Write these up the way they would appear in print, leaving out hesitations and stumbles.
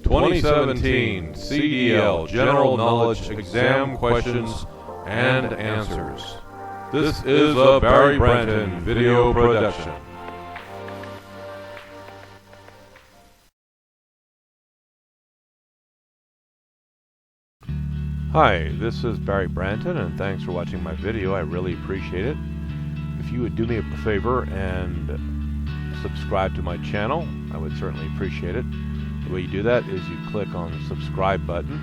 2017 CDL General Knowledge Exam Questions and Answers. This is a Barry Branton video production. Hi, this is Barry Branton, and thanks for watching my video. I really appreciate it. If you would do me a favor and subscribe to my channel, I would certainly appreciate it. The way you do that is you click on the subscribe button,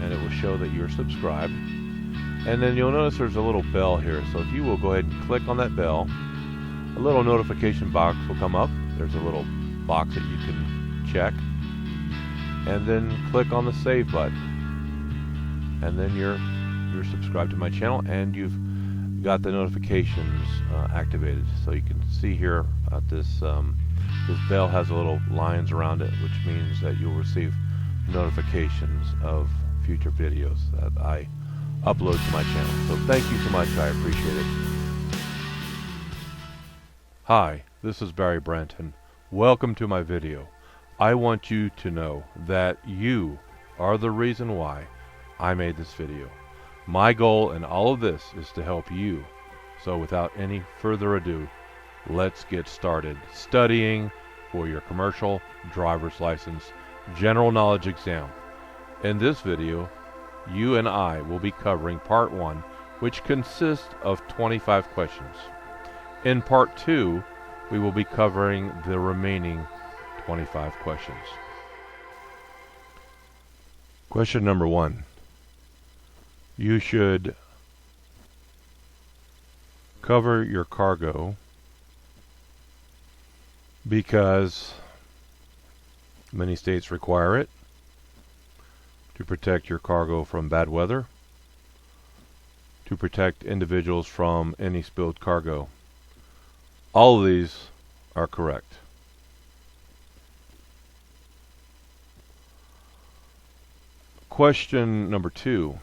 and it will show that you're subscribed. And then you'll notice there's a little bell here, so if you will go ahead and click on that bell, a little notification box will come up. There's a little box that you can check, and then click on the save button. And then you're subscribed to my channel, and you've got the notifications activated. So you can see here this bell has a little lines around it, which means that you'll receive notifications of future videos that I upload to my channel. So thank you so much. I appreciate it. Hi, this is Barry Branton. Welcome to my video. I want you to know that you are the reason why I made this video. My goal in all of this is to help you. So without any further ado, let's get started studying for your commercial driver's license general knowledge exam. In this video, you and I will be covering part 1, which consists of 25 questions. In part 2, we will be covering the remaining 25 questions. Question number 1. You should cover your cargo because many states require it to protect your cargo from bad weather, to protect individuals from any spilled cargo. All of these are correct. Question number 2.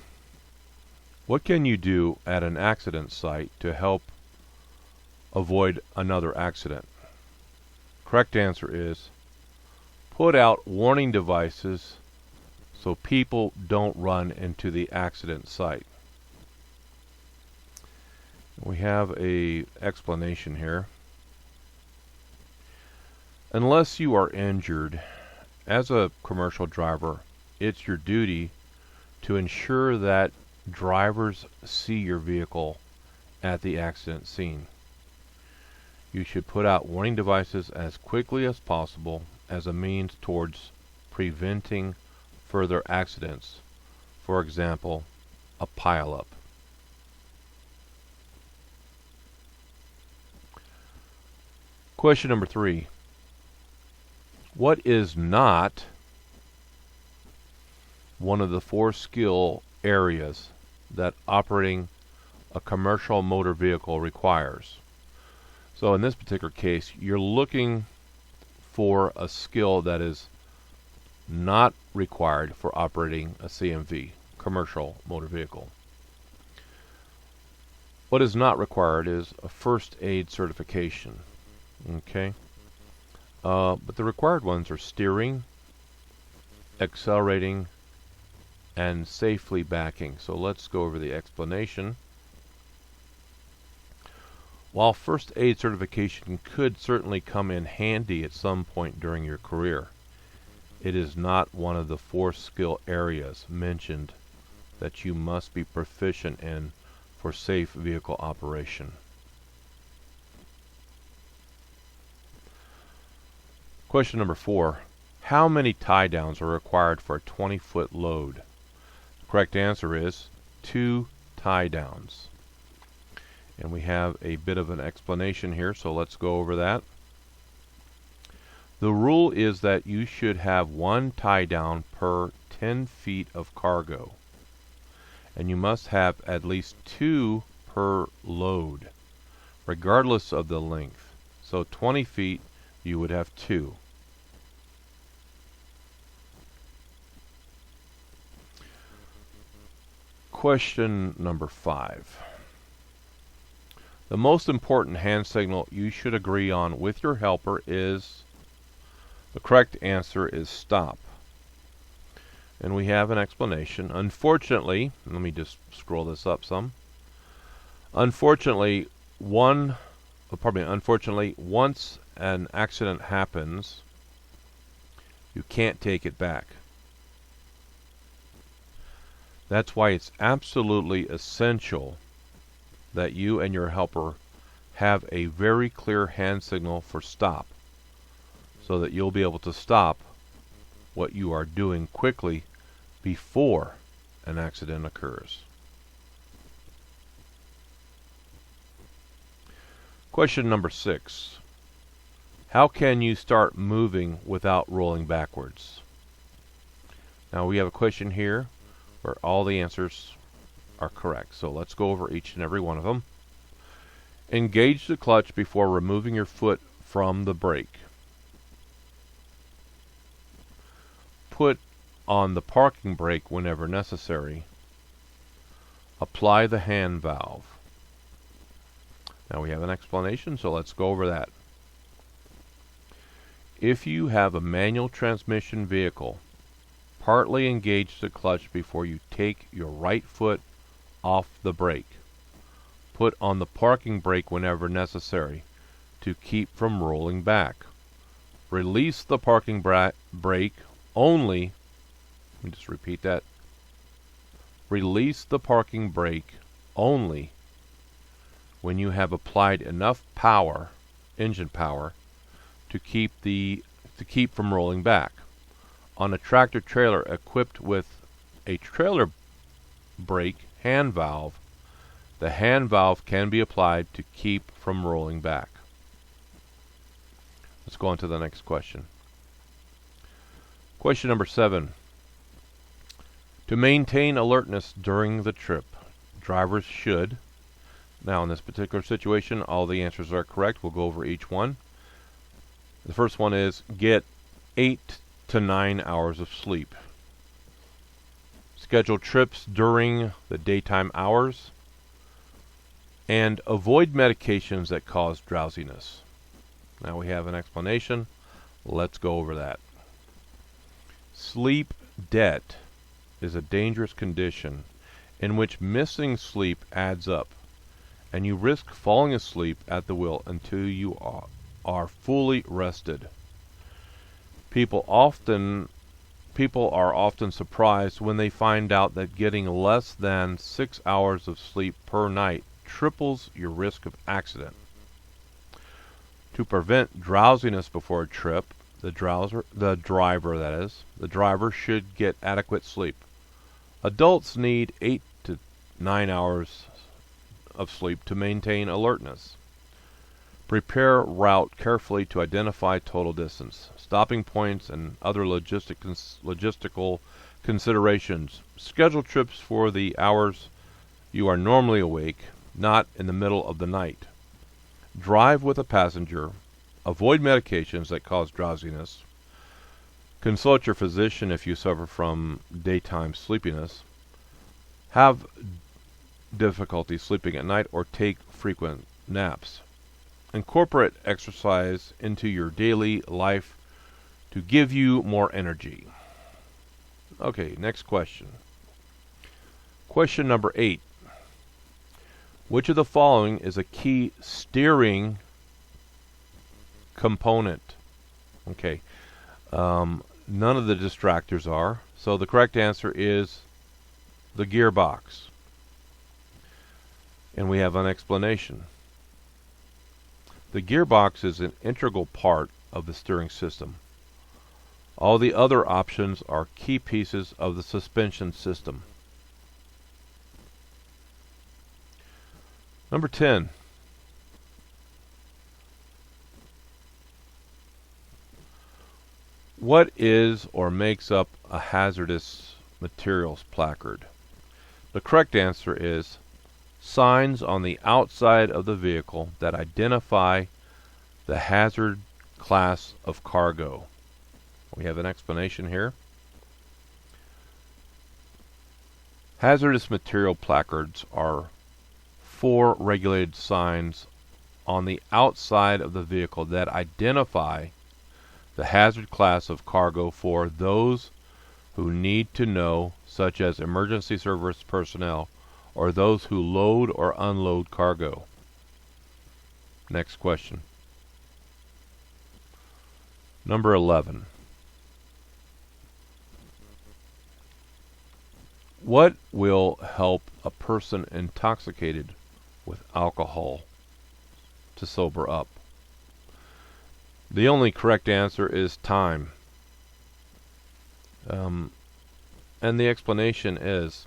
What can you do at an accident site to help avoid another accident? Correct answer is put out warning devices so people don't run into the accident site. We have an explanation here. Unless you are injured, as a commercial driver, it's your duty to ensure that drivers see your vehicle at the accident scene. You should put out warning devices as quickly as possible as a means towards preventing further accidents. For example, a pileup. Question number 3. What is not one of the 4 skill areas that operating a commercial motor vehicle requires? So in this particular case, you're looking for a skill that is not required for operating a CMV, commercial motor vehicle. What is not required is a first aid certification. Okay? But the required ones are steering, accelerating, and safely backing. So let's go over the explanation. While first aid certification could certainly come in handy at some point during your career, it is not one of the 4 skill areas mentioned that you must be proficient in for safe vehicle operation. Question number 4. How many tie downs are required for a 20-foot load? The correct answer is 2 tie downs. And we have a bit of an explanation here, so let's go over that. The rule is that you should have 1 tie down per 10 feet of cargo. And you must have at least 2 per load, regardless of the length. So 20 feet, you would have 2. Question number 5. The most important hand signal you should agree on with your helper is The correct answer is stop. And we have an explanation. Unfortunately, let me just scroll this up some. Unfortunately, once an accident happens, you can't take it back. That's why it's absolutely essential that you and your helper have a very clear hand signal for stop, so that you'll be able to stop what you are doing quickly before an accident occurs. Question number 6. How can you start moving without rolling backwards? Now we have a question here where all the answers are correct. So let's go over each and every one of them. Engage the clutch before removing your foot from the brake. Put on the parking brake whenever necessary. Apply the hand valve. Now we have an explanation, so let's go over that. If you have a manual transmission vehicle, partly engage the clutch before you take your right foot off the brake. Put on the parking brake whenever necessary to keep from rolling back. Release the parking brake only, let me just repeat that. Release the parking brake only when you have applied enough power, engine power, to keep from rolling back. On a tractor trailer equipped with a trailer brake hand valve, the hand valve can be applied to keep from rolling back. Let's go on to the next question. Question number 7. To maintain alertness during the trip, drivers should. Now in this particular situation, all the answers are correct. We'll go over each one. The first one is get 8 to 9 hours of sleep. Schedule trips during the daytime hours. And avoid medications that cause drowsiness. Now we have an explanation. Let's go over that. Sleep debt is a dangerous condition in which missing sleep adds up, and you risk falling asleep at the wheel until you are fully rested. People are often surprised when they find out that getting less than 6 hours of sleep per night triples your risk of accident. To prevent drowsiness before a trip, the driver should get adequate sleep. Adults need 8 to 9 hours of sleep to maintain alertness. Prepare route carefully to identify total distance, stopping points, and other logistical considerations. Schedule trips for the hours you are normally awake, not in the middle of the night. Drive with a passenger. Avoid medications that cause drowsiness. Consult your physician if you suffer from daytime sleepiness. Have difficulty sleeping at night or take frequent naps. Incorporate exercise into your daily life to give you more energy. Okay, next question. Question number 8. Which of the following is a key steering component? Okay, none of the distractors are, so the correct answer is the gearbox. And we have an explanation. The gearbox is an integral part of the steering system. All the other options are key pieces of the suspension system. Number 10. What is or makes up a hazardous materials placard? The correct answer is signs on the outside of the vehicle that identify the hazard class of cargo. We have an explanation here. Hazardous material placards are 4 regulated signs on the outside of the vehicle that identify the hazard class of cargo for those who need to know, such as emergency service personnel or those who load or unload cargo. Next question. Number 11. What will help a person intoxicated with alcohol to sober up? The only correct answer is time. And the explanation is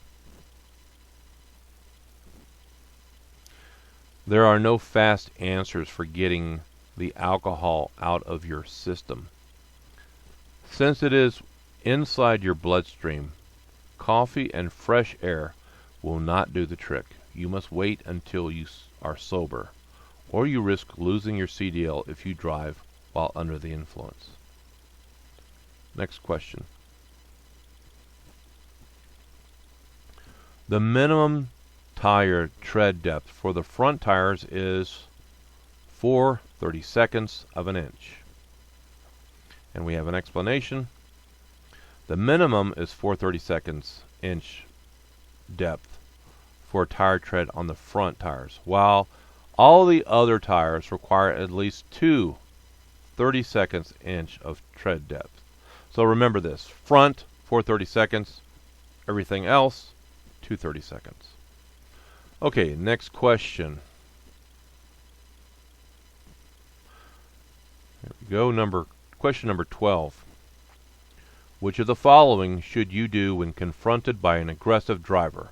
there are no fast answers for getting the alcohol out of your system. Since it is inside your bloodstream, coffee and fresh air will not do the trick. You must wait until you are sober, or you risk losing your CDL if you drive while under the influence. Next question. The minimum tire tread depth for the front tires is 4/32 of an inch. And we have an explanation. The minimum is 4/32 inch depth for tire tread on the front tires, while all the other tires require at least 2 32 inch of tread depth. So remember this: front 4/32, everything else 2 32. Okay, next question. Here we go. Question number 12. Which of the following should you do when confronted by an aggressive driver?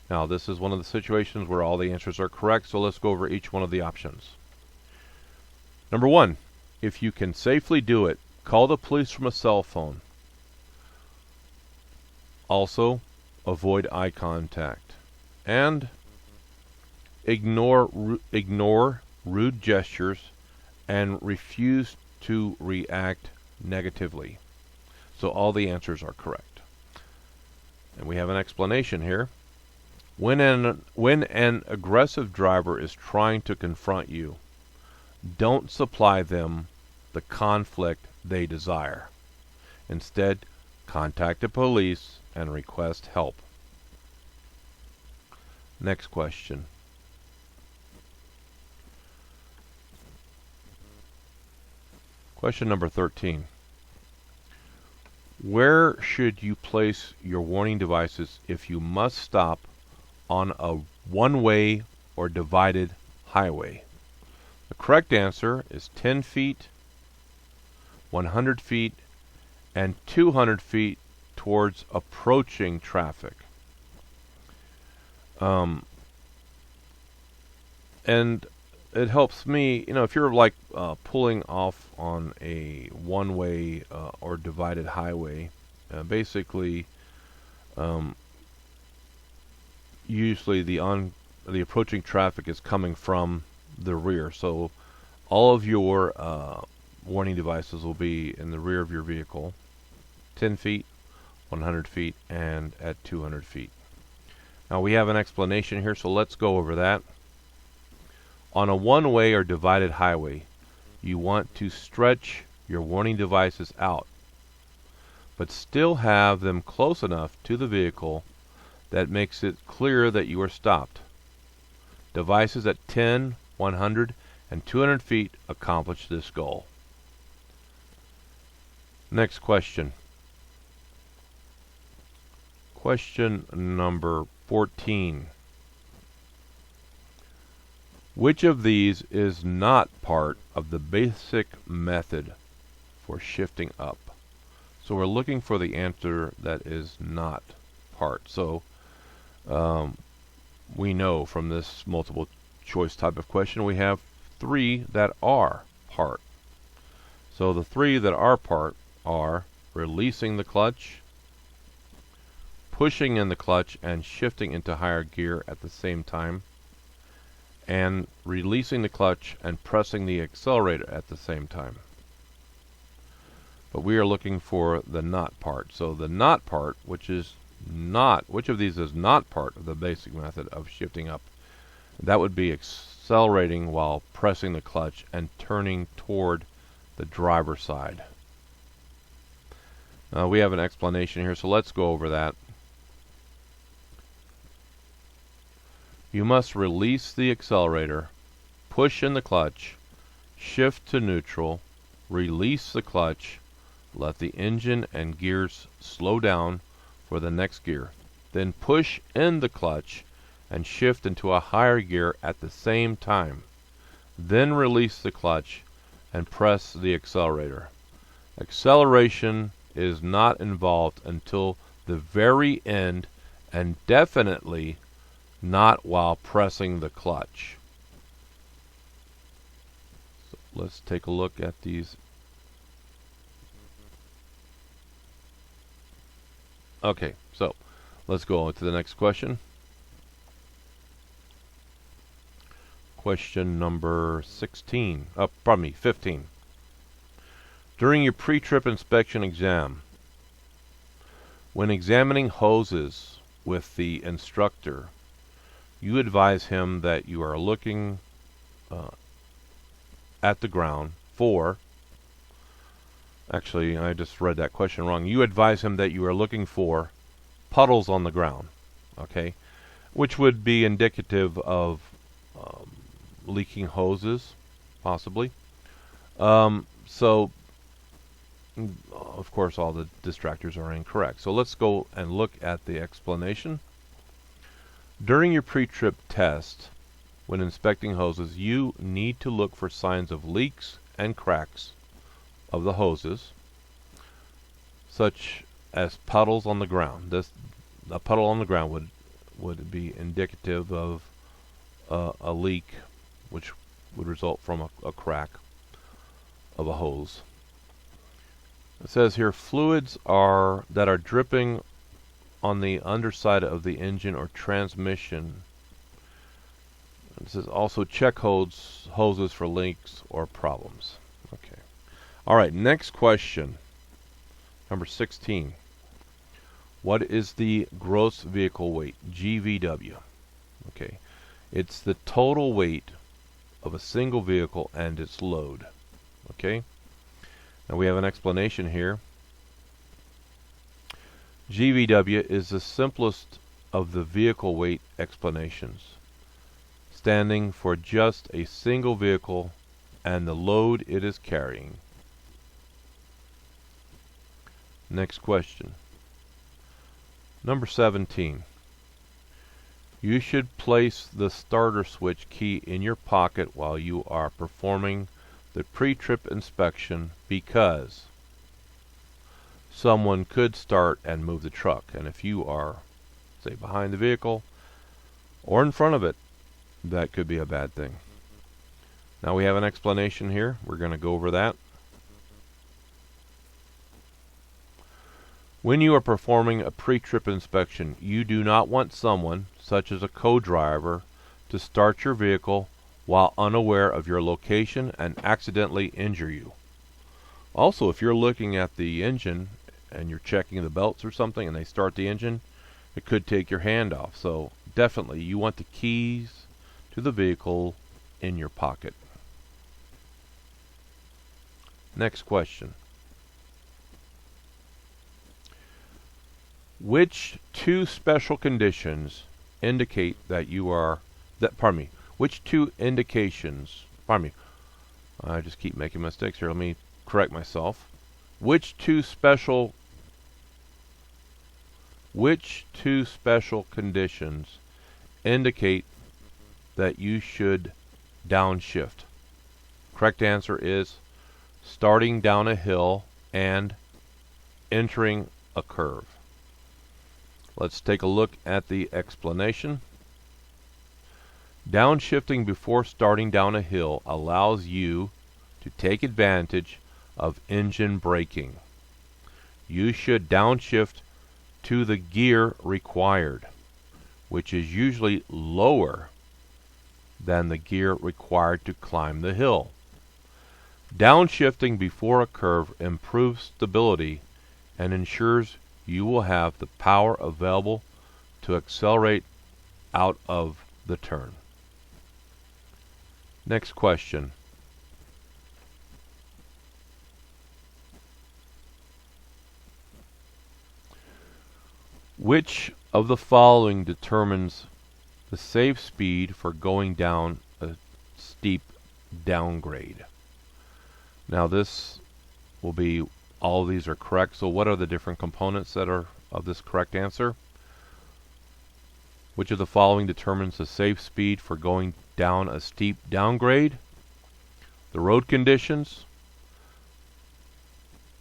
Now, this is one of the situations where all the answers are correct, so let's go over each one of the options. Number 1, if you can safely do it, call the police from a cell phone. Also, avoid eye contact. And ignore rude gestures and refuse to react negatively. So all the answers are correct. And we have an explanation here. When an aggressive driver is trying to confront you, don't supply them the conflict they desire. Instead, contact the police and request help. Next question. Question number 13. Where should you place your warning devices if you must stop on a one-way or divided highway? The correct answer is 10 feet, 100 feet, and 200 feet towards approaching traffic. And it helps me, if you're like pulling off on a one-way or divided highway, basically, usually the approaching traffic is coming from the rear. So all of your warning devices will be in the rear of your vehicle, 10 feet, 100 feet, and at 200 feet. Now we have an explanation here, so let's go over that. On a one-way or divided highway, you want to stretch your warning devices out, but still have them close enough to the vehicle that makes it clear that you are stopped. Devices at 10, 100, and 200 feet accomplish this goal. Next question. Question number 14. Which of these is not part of the basic method for shifting up? So we're looking for the answer that is not part. So we know from this multiple choice type of question we have 3 that are part. So the 3 that are part are releasing the clutch, pushing in the clutch and shifting into higher gear at the same time, and releasing the clutch and pressing the accelerator at the same time. But we are looking for the not part. So the not part, which of these is not part of the basic method of shifting up? That would be accelerating while pressing the clutch and turning toward the driver's side. We have an explanation here, so let's go over that. You must release the accelerator, push in the clutch, shift to neutral, release the clutch, let the engine and gears slow down for the next gear. Then push in the clutch and shift into a higher gear at the same time. Then release the clutch and press the accelerator. Acceleration is not involved until the very end, and definitely not while pressing the clutch. So let's take a look at these. Okay, so let's go on to the next question. Question number 15. During your pre-trip inspection exam, when examining hoses with the instructor, you advise him that you are looking at the ground for, actually I just read that question wrong. You advise him that you are looking for puddles on the ground, okay, which would be indicative of leaking hoses, possibly. So of course all the distractors are incorrect. So let's go and look at the explanation. During your pre-trip test, when inspecting hoses, you need to look for signs of leaks and cracks of the hoses, such as puddles on the ground. A puddle on the ground would be indicative of a leak, which would result from a crack of a hose. It says here fluids that are dripping on the underside of the engine or transmission. It says also check hoses for leaks or problems. Okay. All right, next question. Number 16. What is the gross vehicle weight? GVW. Okay. It's the total weight of a single vehicle and its load. Okay. Now we have an explanation here. GVW is the simplest of the vehicle weight explanations, standing for just a single vehicle and the load it is carrying. Next question. Number 17. You should place the starter switch key in your pocket while you are performing the pre-trip inspection because someone could start and move the truck, and if you are, say, behind the vehicle or in front of it, that could be a bad thing. Now we have an explanation here. We're going to go over that. When you are performing a pre-trip inspection, you do not want someone, such as a co-driver, to start your vehicle while unaware of your location and accidentally injure you. Also, if you're looking at the engine and you're checking the belts or something and they start the engine, it could take your hand off. So definitely you want the keys to the vehicle in your pocket. Next question. Which two special conditions indicate that you are which two indications, I just keep making mistakes here. Let me correct myself. Which two special conditions indicate that you should downshift? Correct answer is starting down a hill and entering a curve. Let's take a look at the explanation. Downshifting before starting down a hill allows you to take advantage of engine braking. You should downshift to the gear required, which is usually lower than the gear required to climb the hill. Downshifting before a curve improves stability and ensures you will have the power available to accelerate out of the turn. Next question. Which of the following determines the safe speed for going down a steep downgrade? Now this will be, all of these are correct, so what are the different components that are of this correct answer? Which of the following determines the safe speed for going down a steep downgrade? The road conditions,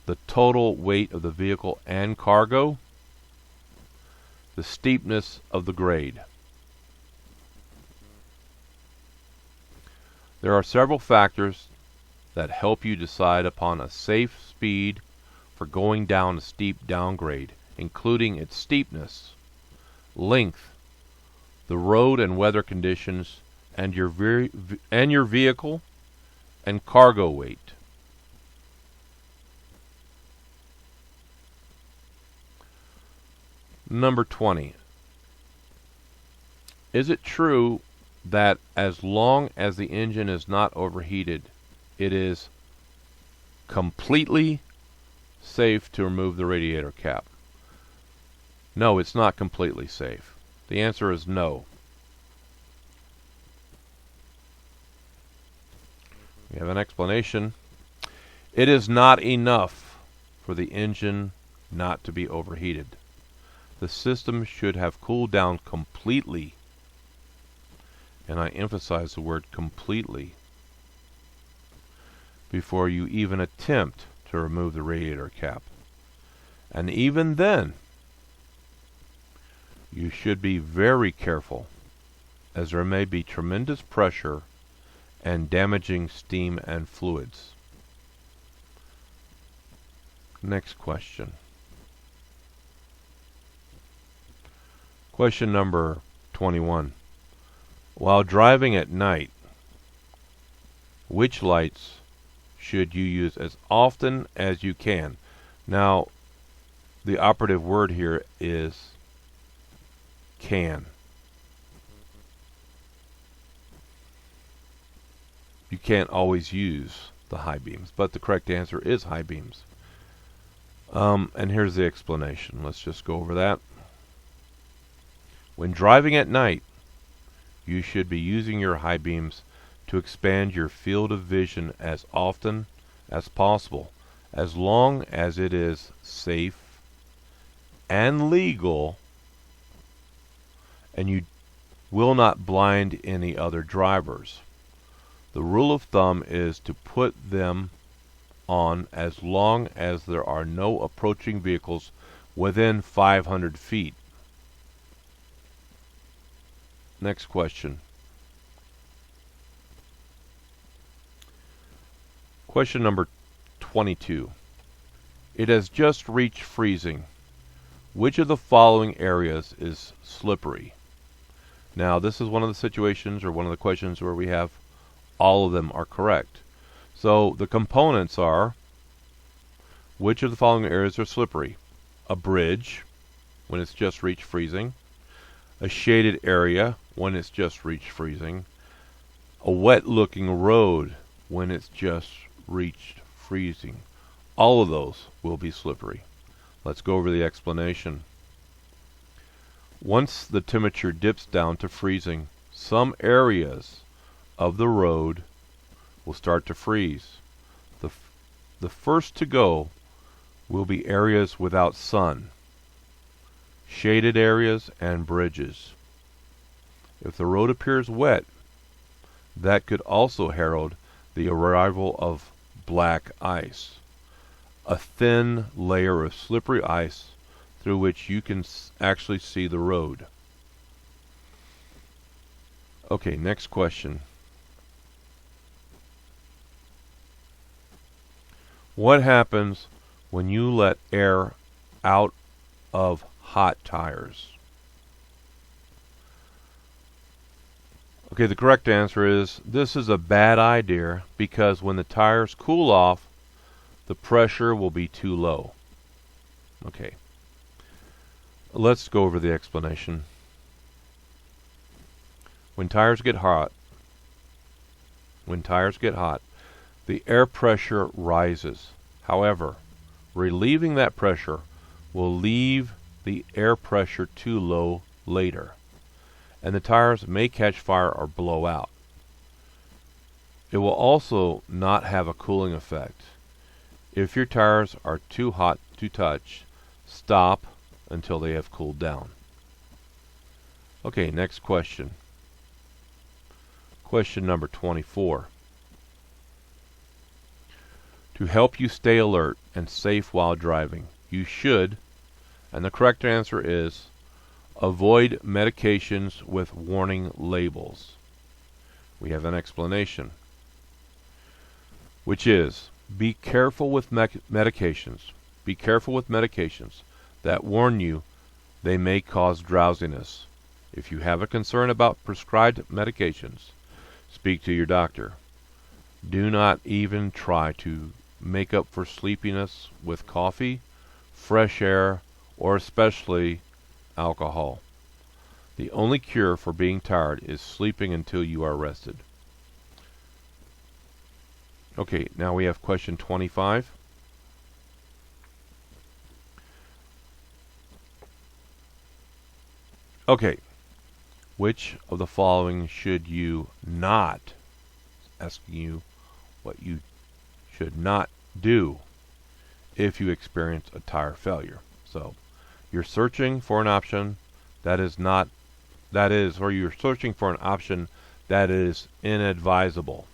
the total weight of the vehicle and cargo, the steepness of the grade. There are several factors that help you decide upon a safe speed for going down a steep downgrade, including its steepness, length, the road and weather conditions, and your vehicle and cargo weight. Number 20. Is it true that as long as the engine is not overheated, it is completely safe to remove the radiator cap? No, it's not completely safe. The answer is no. We have an explanation. It is not enough for the engine not to be overheated. The system should have cooled down completely, and I emphasize the word completely, before you even attempt to remove the radiator cap. And even then, you should be very careful, as there may be tremendous pressure and damaging steam and fluids. Next question. Question number 21. While driving at night, which lights should you use as often as you can? Now, the operative word here is can. You can't always use the high beams, but the correct answer is high beams. And here's the explanation. Let's just go over that. When driving at night, you should be using your high beams to expand your field of vision as often as possible, as long as it is safe and legal, and you will not blind any other drivers. The rule of thumb is to put them on as long as there are no approaching vehicles within 500 feet. Next question. Question number 22. It has just reached freezing. Which of the following areas is slippery? Now, this is one of the situations or one of the questions where we have all of them are correct. So the components are, which of the following areas are slippery? A bridge, when it's just reached freezing. A shaded area, when it's just reached freezing. A wet-looking road, when it's just reached freezing. All of those will be slippery. Let's go over the explanation. Once the temperature dips down to freezing, some areas of the road will start to freeze. The first to go will be areas without sun, shaded areas, and bridges. If the road appears wet, that could also herald the arrival of black ice, a thin layer of slippery ice through which you can actually see the road. Okay, next question. What happens when you let air out of hot tires? Okay, the correct answer is this is a bad idea because when the tires cool off, the pressure will be too low. Okay, let's go over the explanation. When tires get hot, the air pressure rises. However, relieving that pressure will leave the air pressure too low later, and the tires may catch fire or blow out. It will also not have a cooling effect. If your tires are too hot to touch, stop until they have cooled down. Okay, next question. Question number 24. To help you stay alert and safe while driving, you should, and the correct answer is, avoid medications with warning labels. We have an explanation, which is, be careful with medications. Be careful with medications that warn you they may cause drowsiness. If you have a concern about prescribed medications, speak to your doctor. Do not even try to make up for sleepiness with coffee, fresh air, or especially alcohol. The only cure for being tired is sleeping until you are rested. Okay, now we have question 25. Okay, which of the following should you not, asking you what you should not do if you experience a tire failure. So, you're searching for an option that is or you're searching for an option that is inadvisable.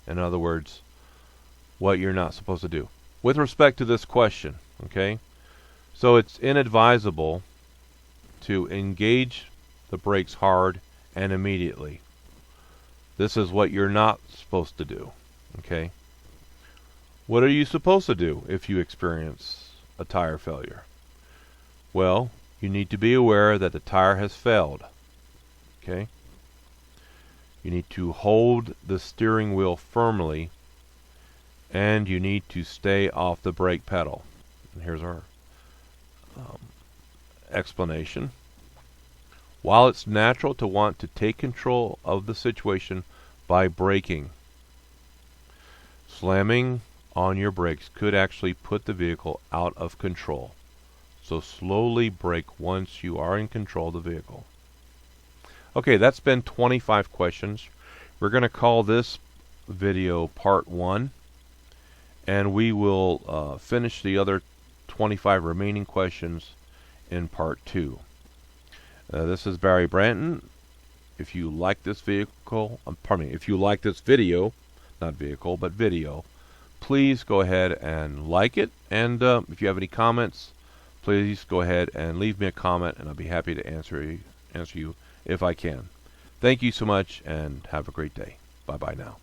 In other words, what you're not supposed to do. With respect to this question, okay? So it's inadvisable to engage the brakes hard and immediately. This is what you're not supposed to do, okay? What are you supposed to do if you experience a tire failure? Well, you need to be aware that the tire has failed, okay? You need to hold the steering wheel firmly, and you need to stay off the brake pedal. And here's our explanation. While it's natural to want to take control of the situation by braking, slamming on your brakes could actually put the vehicle out of control. So slowly brake once you are in control of the vehicle. Okay, that's been 25 questions. We're going to call this video part 1, and we will finish the other 25 remaining questions in part 2. This is Barry Branton. If you like this if you like this video, not vehicle, but video, please go ahead and like it. And if you have any comments, please go ahead and leave me a comment, and I'll be happy to answer you if I can. Thank you so much, and have a great day. Bye-bye now.